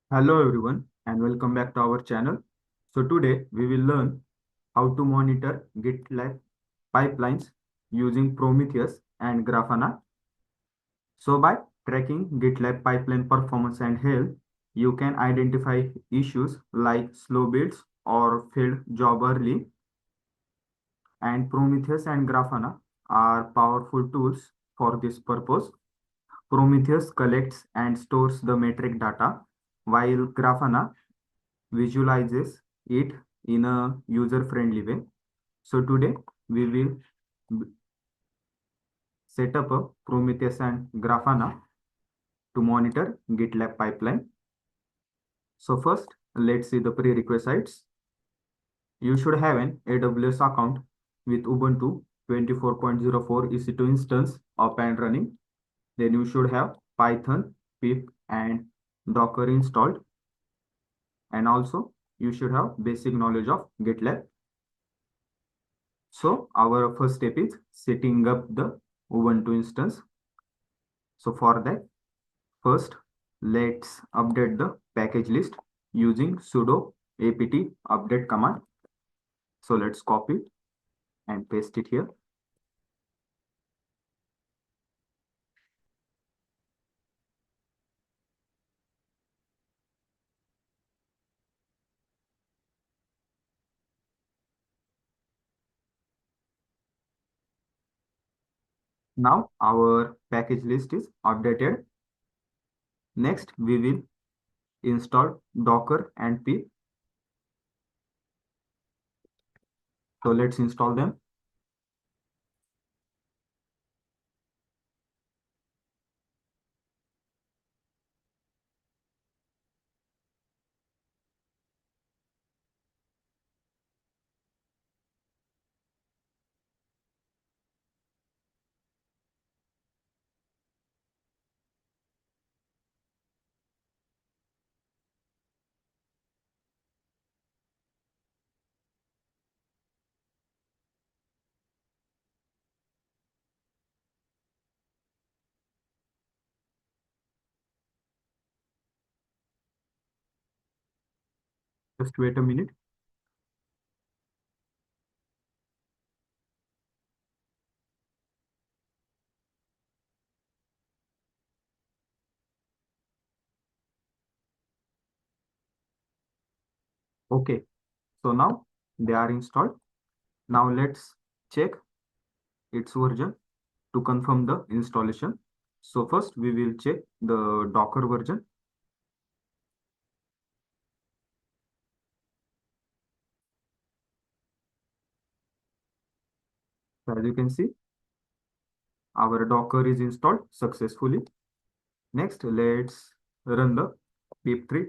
Hello everyone and welcome back to our channel. So today we will learn how to monitor GitLab pipelines using Prometheus and Grafana. So by tracking GitLab pipeline performance and health, you can identify issues like slow builds or failed job early. And Prometheus and Grafana are powerful tools for this purpose. Prometheus collects and stores the metric data, while Grafana visualizes it in a user-friendly way. So today we will set up a Prometheus and Grafana to monitor GitLab pipeline. So first, let's see the prerequisites. You should have an AWS account with Ubuntu 24.04 EC2 instance up and running. Then you should have Python, pip, and Docker installed. And also you should have basic knowledge of GitLab. So our first step is setting up the Ubuntu instance. So for that, first let's update the package list using sudo apt update command. So let's copy it and paste it here. Now our package list is updated. Next, we will install Docker and pip. So let's install them. Just wait a minute. Okay, so now they are installed. Now let's check its version to confirm the installation. So first we will check the Docker version. So as you can see, our Docker is installed successfully. Next, let's run the pip3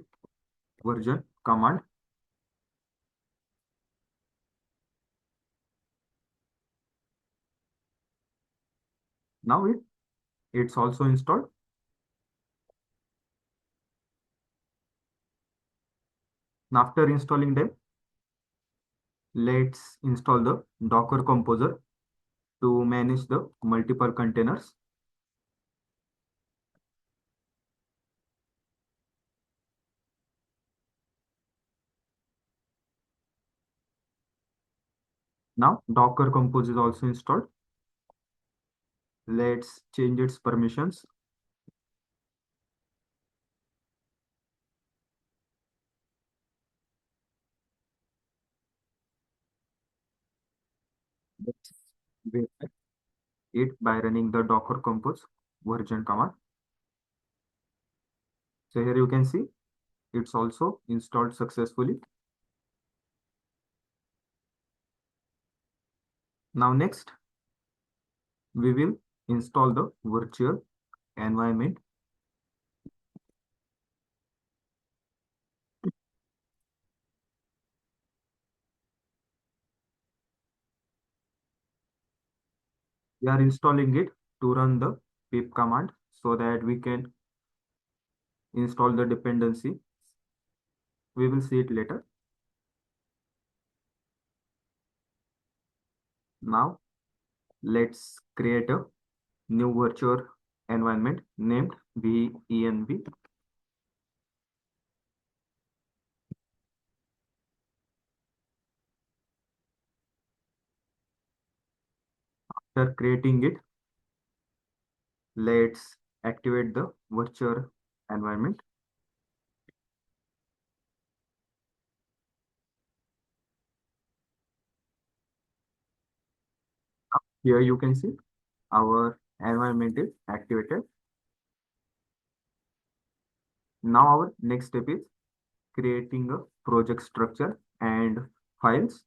version command. Now it's also installed. After installing them, let's install the Docker Composer to manage the multiple containers. Now Docker Compose is also installed. Let's change its permissions. Let's verify it by running the Docker Compose version command. So here you can see it's also installed successfully. Now next, we will install the virtual environment. We are installing it to run the pip command so that we can install the dependency. We will see it later. Now let's create a new virtual environment named VENV. After creating it, let's activate the virtual environment. Here you can see our environment is activated. Now our next step is creating a project structure and files.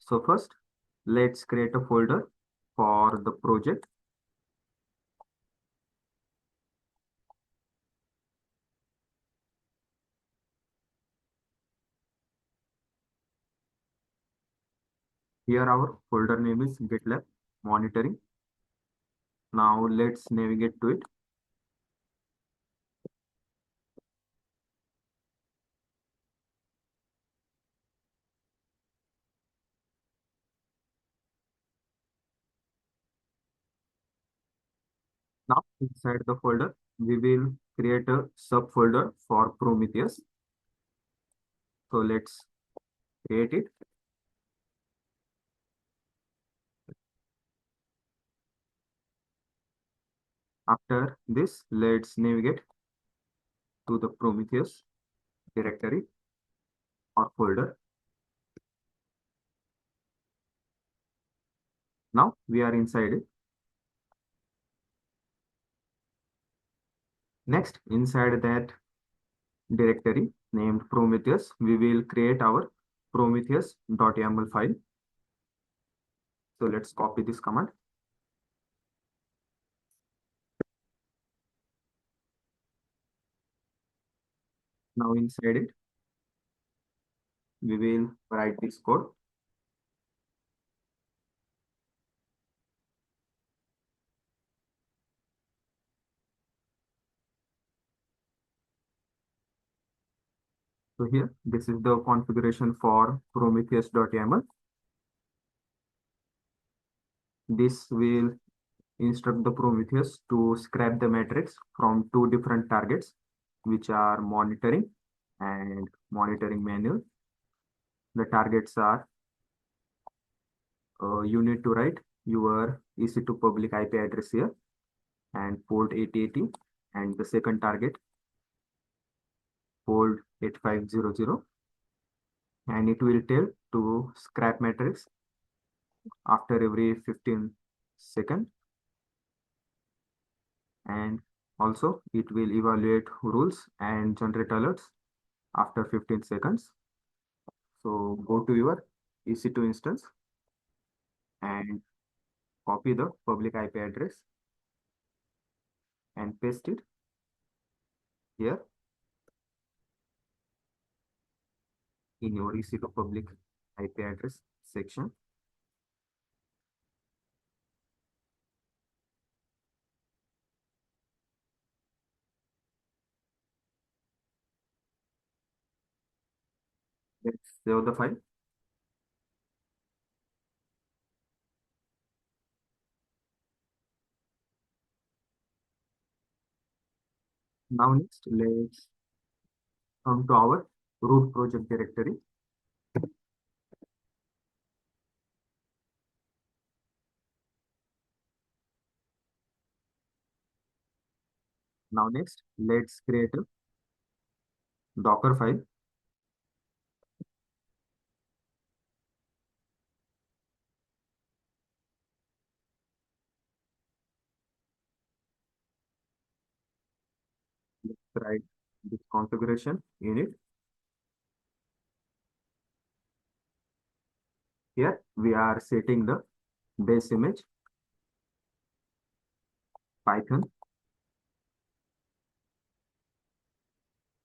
So first, let's create a folder for the project. Here our folder name is GitLab monitoring. Now let's navigate to it. Now inside the folder, we will create a subfolder for Prometheus. So let's create it. After this, let's navigate to the Prometheus directory or folder. Now we are inside it. Next, inside that directory named Prometheus, we will create our prometheus.yaml file. So let's copy this command. Now inside it, we will write this code. So here, this is the configuration for prometheus.yaml. This will instruct the Prometheus to scrap the matrix from two different targets, which are monitoring and monitoring manual. The targets are you need to write your EC2 public IP address here and port 8080, and the second target port 8500, and it will tell to scrap matrix after every 15 seconds, and also it will evaluate rules and generate alerts after 15 seconds. So go to your EC2 instance and copy the public IP address and paste it here in your EC2 public IP address section. Let's save the file. Now next, let's come to our root project directory. Now next, let's create a Docker file. Let's write this configuration in it. Here we are setting the base image, Python.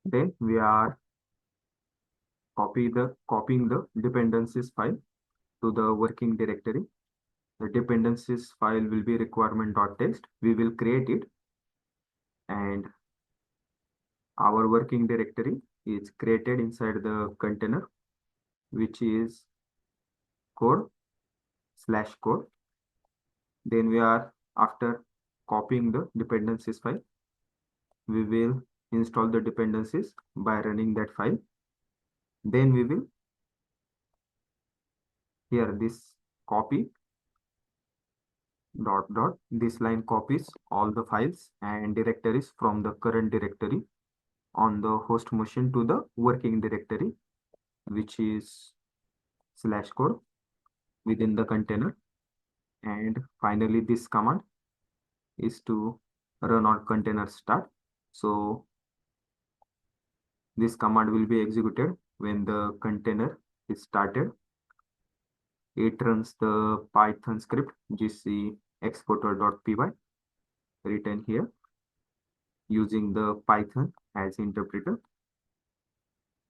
Then we are copying the dependencies file to the working directory. The dependencies file will be requirement.txt. We will create it, and our working directory is created inside the container, which is code/code. Then we are, after copying the dependencies file, we will install the dependencies by running that file. Then we will here this copy dot dot. This line copies all the files and directories from the current directory on the host machine to the working directory, which is slash code within the container. And finally, this command is to run on container start. So this command will be executed when the container is started. It runs the Python script gc exporter.py written here using the Python as interpreter.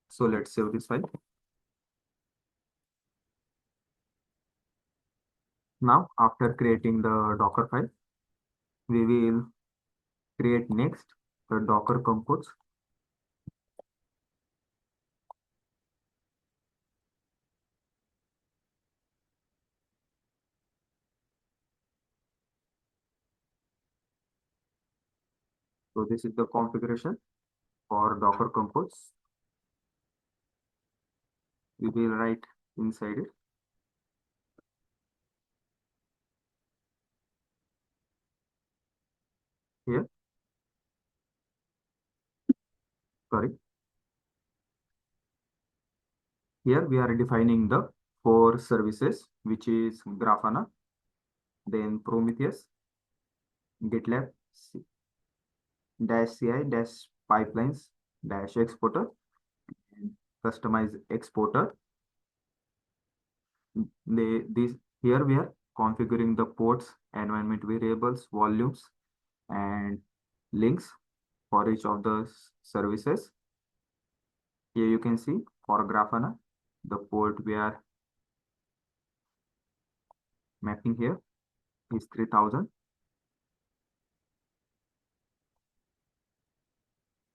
So let's save this file. Now, after creating the Docker file, we will create next the Docker compose. So this is the configuration for Docker compose. We will write inside it. Here, sorry. Here we are defining the four services, which is Grafana, then Prometheus, GitLab, dash CI, dash pipelines, dash exporter, and customize exporter. This here we are configuring the ports, environment variables, volumes, and links for each of the services. Here you can see for Grafana, the port we are mapping here is 3000.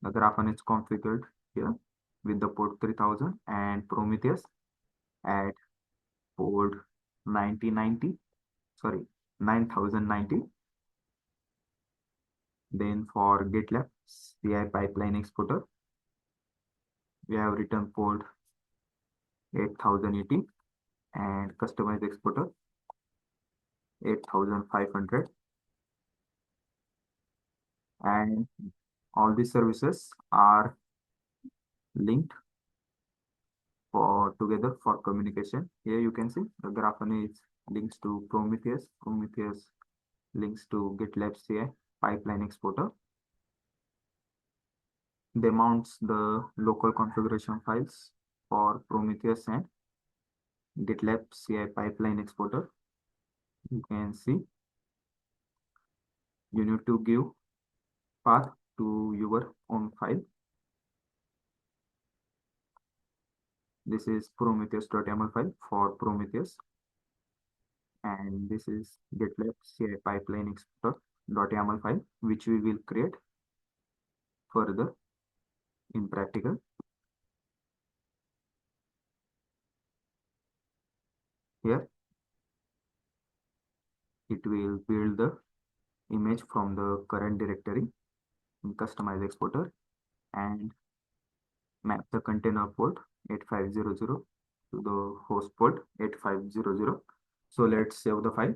The Grafana is configured here with the port 3000 and Prometheus at port 9090, sorry, 9090. Then for GitLab CI pipeline exporter, we have written port 8080 and customized exporter 8500. And all these services are linked for together for communication. Here you can see the Grafana is links to Prometheus, Prometheus links to GitLab CI pipeline exporter. They mounts the local configuration files for Prometheus and GitLab CI pipeline exporter. You can see you need to give path to your own file. This is prometheus.yaml file for Prometheus, and this is GitLab CI pipeline exporter.yaml file, which we will create further in practical. Here, it will build the image from the current directory in customize exporter and map the container port 8500 to the host port 8500. So let's save the file.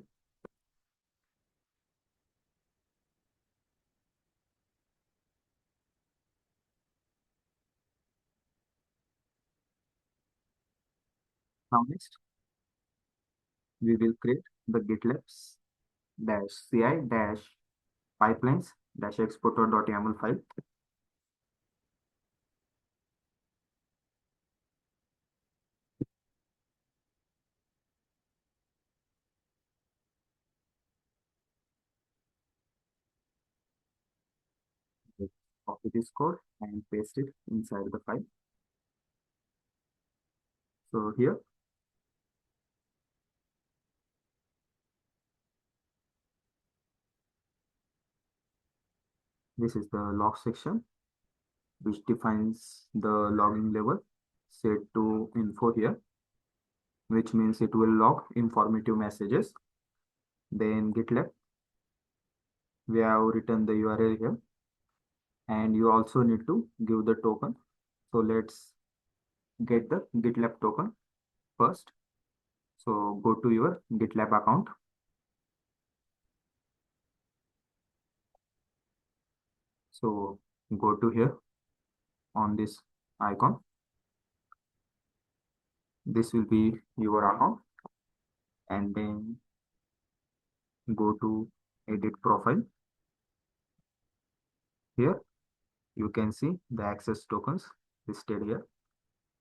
Now next, we will create the GitLab dash CI dash pipelines dash exporter.yaml file. Copy this code and paste it inside the file. So here, this is the log section, which defines the logging level set to info here, which means it will log informative messages. Then GitLab, we have written the URL here, and you also need to give the token. So let's get the GitLab token first. So go to your GitLab account. So go to here on this icon. This will be your account, and then go to edit profile. Here you can see the access tokens listed here.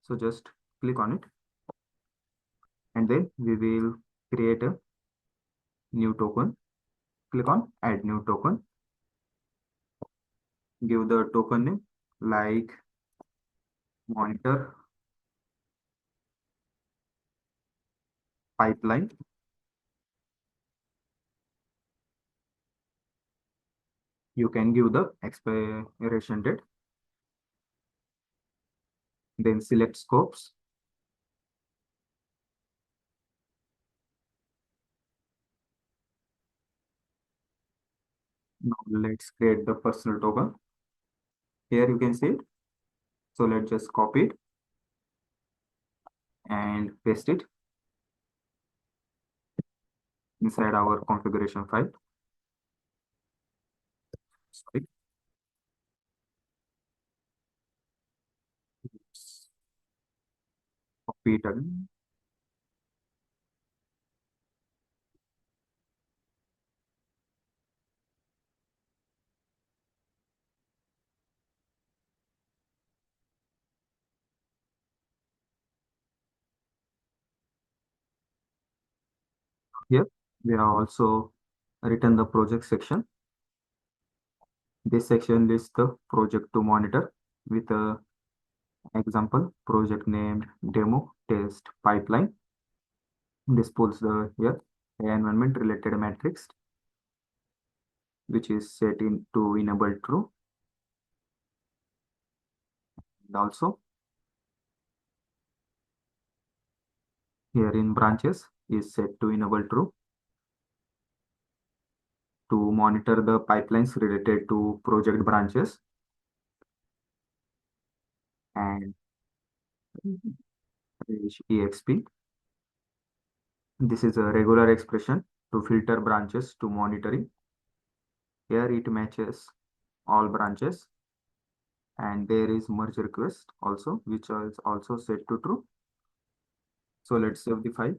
So just click on it, and then we will create a new token. Click on add new token. Give the token name like monitor pipeline. You can give the expiration date, then select scopes. Now let's create the personal token. Here you can see it. So let's just copy it and paste it inside our configuration file. Sorry. Copy it again. Here we have also written the project section. This section lists the project to monitor with a example project named demo test pipeline. This pulls the here environment related matrix, which is set in to enable true. And also here in branches is set to enable true to monitor the pipelines related to project branches. And exp, this is a regular expression to filter branches to monitoring. Here it matches all branches, and there is merge request also, which is also set to true. So let's save the file.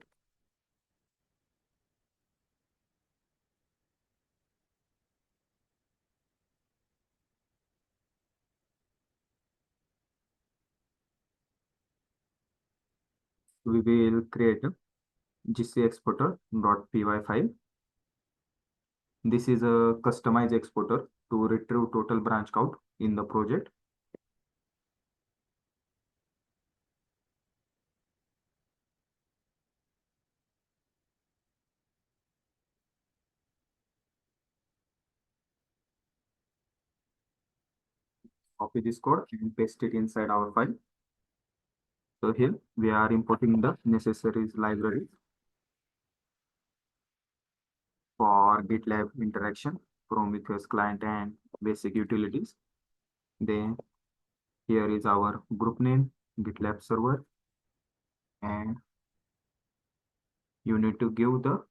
We will create a gc exporter.py file. This is a customized exporter to retrieve total branch count in the project. Copy this code and paste it inside our file. So here we are importing the necessary libraries for GitLab interaction, Prometheus client, and basic utilities. Then here is our group name, GitLab server, and you need to give the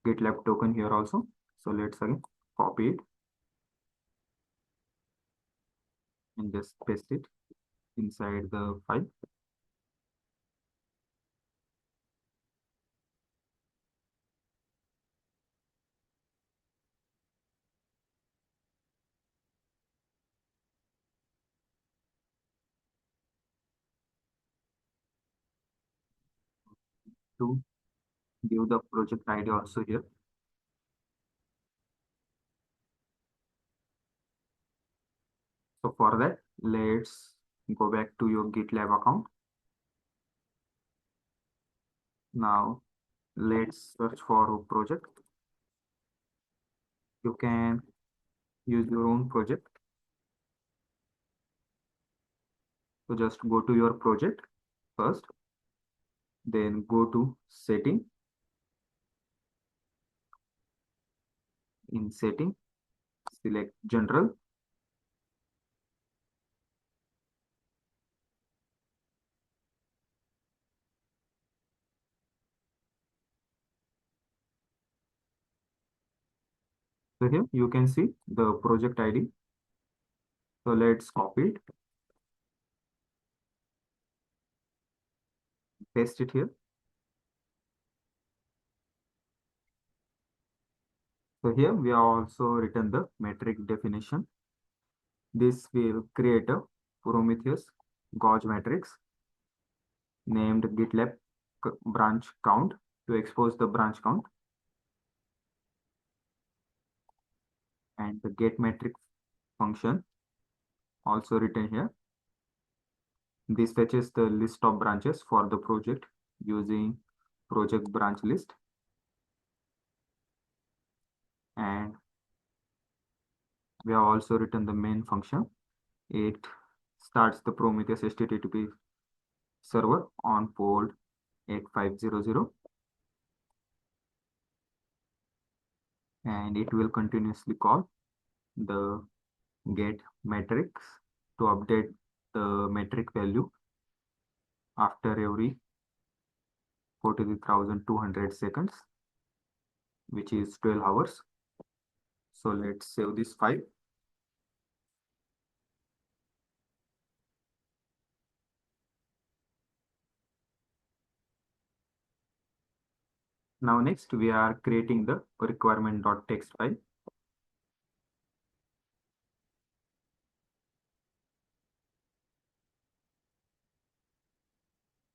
GitLab token here also. So let's again copy it and just paste it inside the file. To give the project ID also here. So for that, let's go back to your GitLab account. Now let's search for a project. You can use your own project. So just go to your project first, then go to setting. In setting, select general. So here you can see the project ID. So let's copy it, paste it here. So here we have also written the metric definition. This will create a Prometheus gauge matrix named GitLab branch count to expose the branch count, and the get metric function also written here. This fetches the list of branches for the project using project branch list, and we have also written the main function. It starts the Prometheus HTTP server on port 8500, and it will continuously call the get metrics to update the metric value after every 43,200 seconds, which is 12 hours. So let's save this file. Now next we are creating the requirement.txt file.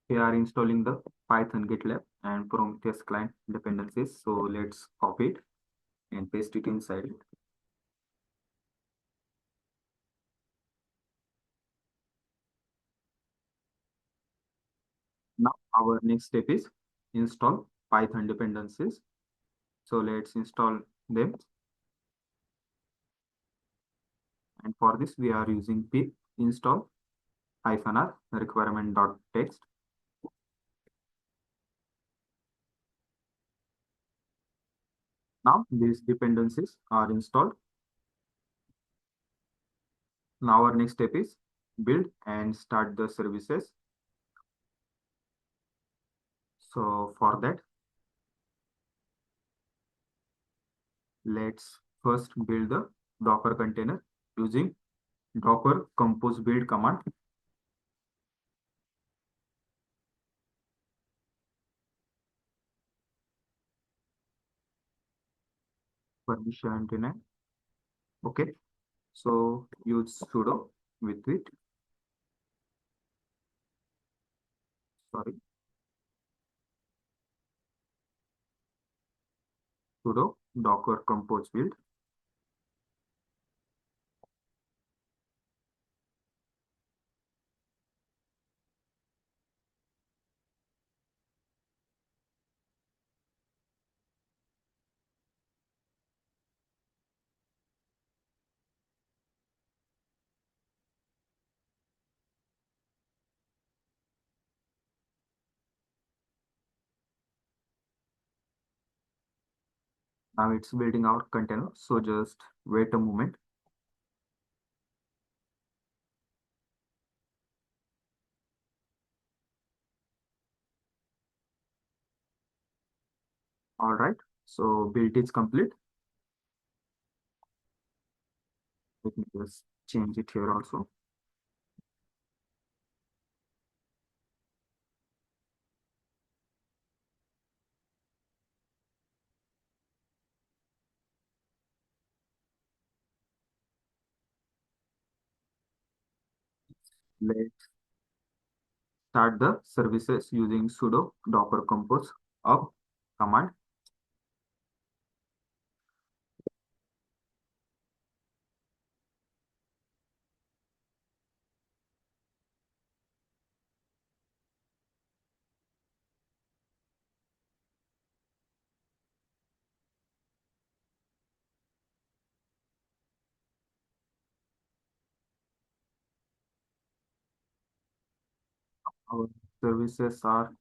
We are installing the Python GitLab and Prometheus client dependencies. So let's copy it and paste it inside it. Now our next step is install Python dependencies. So let's install them. And for this we are using pip install -r requirement.txt. Now these dependencies are installed. Now our next step is build and start the services. So for that, let's first build the Docker container using Docker compose build command. Permission denied. Okay. So use sudo with it. Sorry. Sudo Docker compose build. Now it's building our container. So just wait a moment. All right. So build is complete. Let me just change it here also. Let's start the services using sudo docker compose up command. Our services are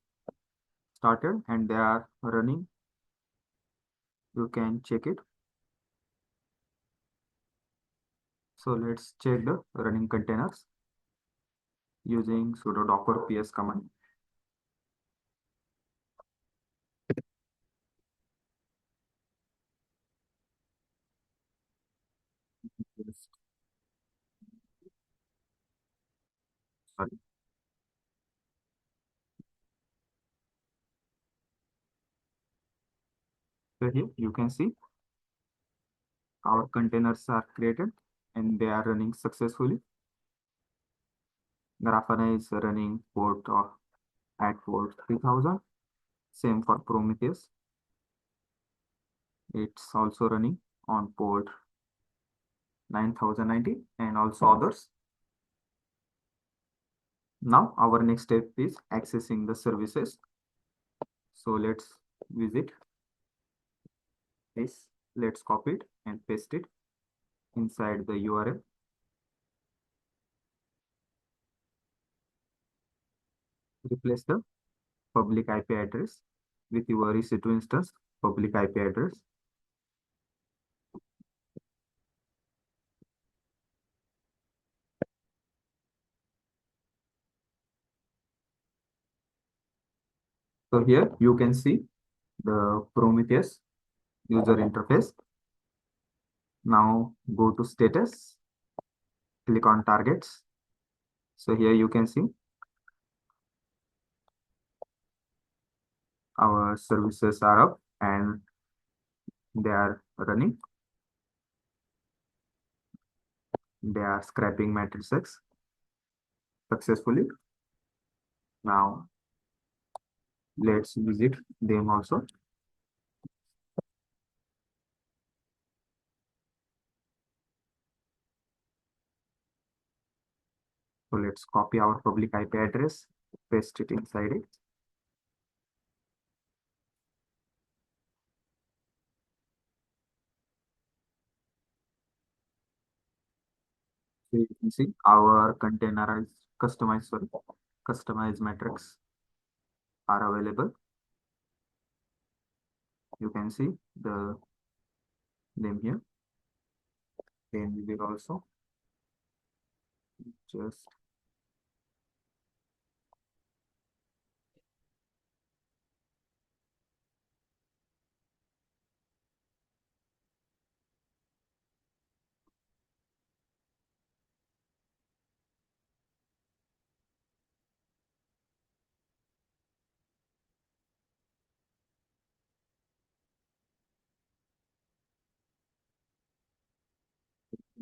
started and they are running. You can check it. So let's check the running containers using sudo docker ps command. Just, sorry. So here you can see our containers are created and they are running successfully. Grafana is running at port 3000. Same for Prometheus. It's also running on port 9090 and also others. Now our next step is accessing the services. So let's visit this. Let's copy it and paste it inside the URL. Replace the public IP address with your EC2 instance public IP address. So here you can see the Prometheus user interface. Now go to status, click on targets. So here you can see our services are up and they are running. They are scraping matrices successfully. Now let's visit them also. So let's copy our public IP address, paste it inside it. So you can see our customized metrics are available. You can see the them here. Then we will also just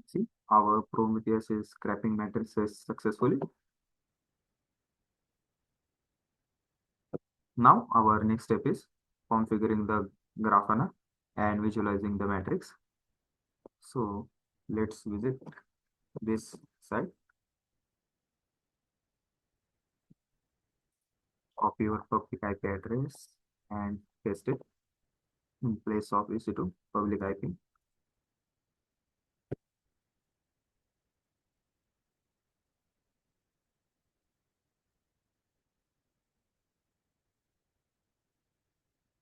see our Prometheus is scraping matrices successfully. Now our next step is configuring the Grafana and visualizing the matrix. So let's visit this site. Copy your public IP address and paste it in place of EC2 public IP.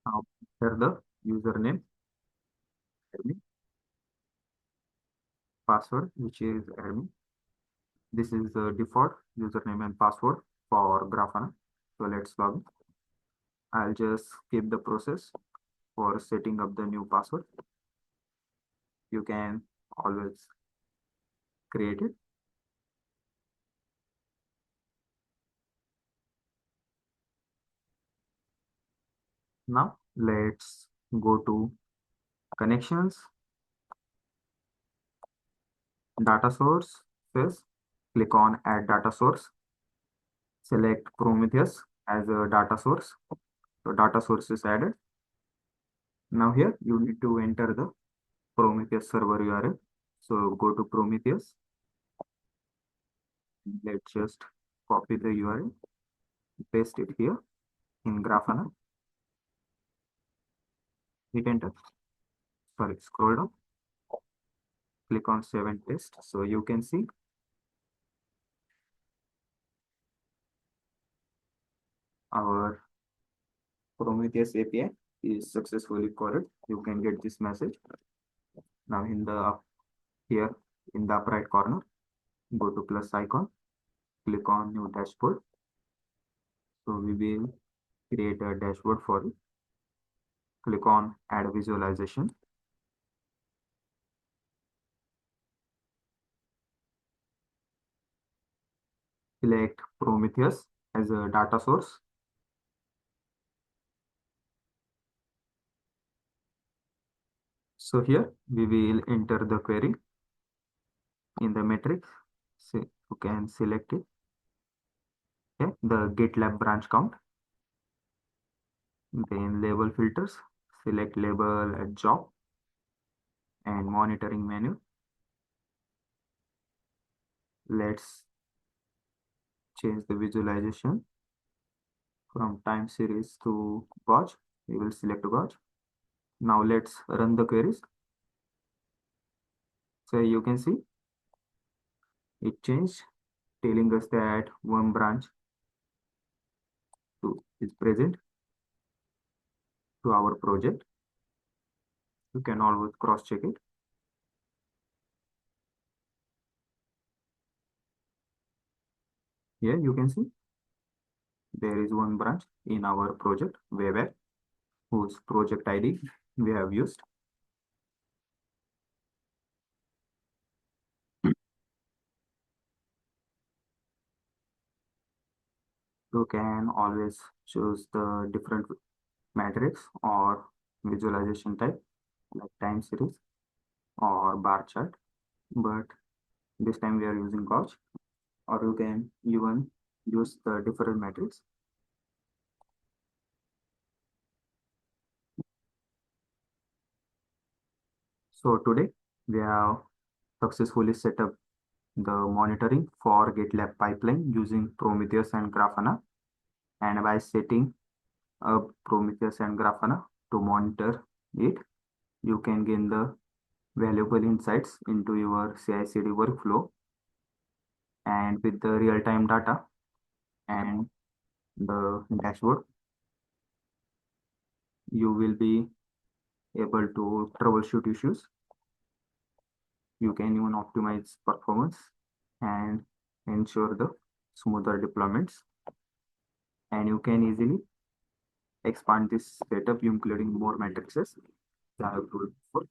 Now enter the username, admin, password, which is admin. This is the default username and password for Grafana. So let's log in. I'll just skip the process for setting up the new password. You can always create it. Now let's go to connections, data source, click on add data source, select Prometheus as a data source. So data source is added. Now here you need to enter the Prometheus server URL. So go to Prometheus. Let's just copy the URL, paste it here in Grafana. Hit enter. Sorry, scroll down. Click on save and paste. So you can see our Prometheus API is successfully called. You can get this message. Now in the here in the upper right corner, go to plus icon, click on new dashboard. So we will create a dashboard for it. Click on add visualization. select Prometheus as a data source. So here we will enter the query in the matrix. So you can select it. Okay, the GitLab branch count. Then label filters. Select label at job and monitoring menu. Let's change the visualization from time series to gauge. We will select gauge. Now let's run the queries. So you can see it changed, telling us that one branch is present to our project. You can always cross check it. Here you can see there is one branch in our project web app whose project ID we have used. You can always choose the different matrix or visualization type like time series or bar chart, but this time we are using gauge, or you can even use the different matrix. So today we have successfully set up the monitoring for GitLab pipeline using Prometheus and Grafana. And by setting up Prometheus and Grafana to monitor it, you can gain the valuable insights into your CI/CD workflow, and with the real-time data and the dashboard, you will be able to troubleshoot issues. You can even optimize performance and ensure the smoother deployments. And you can easily expand this setup, including more matrices that I have told before,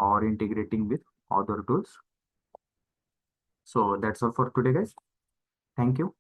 or integrating with other tools. So that's all for today, guys. Thank you.